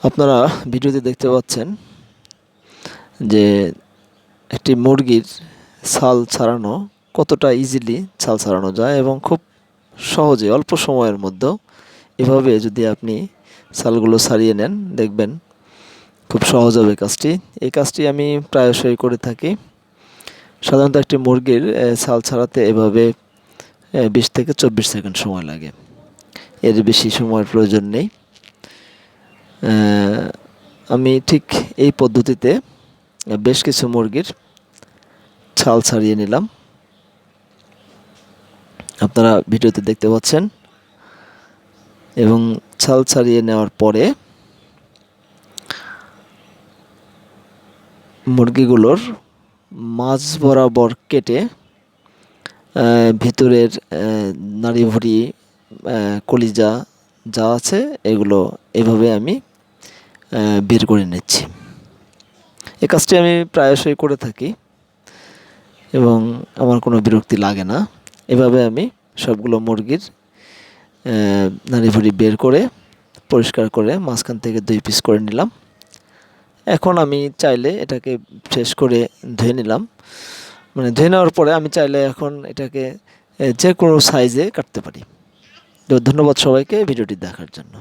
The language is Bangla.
আপনারা ভিডিওতে দেখতে পাচ্ছেন যে একটি মুরগির ছাল ছাড়ানো কতটা ইজিলি ছাল ছাড়ানো যায় এবং খুব সহজে অল্প সময়ের মধ্যে এভাবে যদি আপনি ছালগুলো ছাড়িয়ে নেন দেখবেন খুব সহজ হবে কাজটি। এই কাজটি আমি প্রায়শই করে থাকি। সাধারণত একটি মুরগির ছাল ছাড়াতে এভাবে 20 থেকে 24 সেকেন্ড সময় লাগে, এর বেশি সময়ের প্রয়োজন নেই। আমি ঠিক এই পদ্ধতিতে বেশ কিছু মুরগির ছাল ছাড়িয়ে নিলাম, আপনারা ভিডিওতে দেখতে পাচ্ছেন। এবং ছাল ছাড়িয়ে নেওয়ার পরে মুরগিগুলোর মাঝ বরাবর কেটে ভিতরের নাড়িভুঁড়ি, কলিজা যা আছে এগুলো এভাবে আমি বের করে নিচ্ছি। এই কাজটি আমি প্রায়শই করে থাকি এবং আমার কোনো বিরক্তি লাগে না। এভাবে আমি সবগুলো মুরগির নাড়িভুঁড়ি বের করে পরিষ্কার করে মাঝখান থেকে 2 পিস করে নিলাম। এখন আমি চাইলে এটাকে শেষ করে ধুয়ে নিলাম, মানে ধুয়ে নেওয়ার পরে আমি চাইলে এখন এটাকে যে কোনো সাইজে কাটতে পারি। তো ধন্যবাদ সবাইকে ভিডিওটি দেখার জন্য।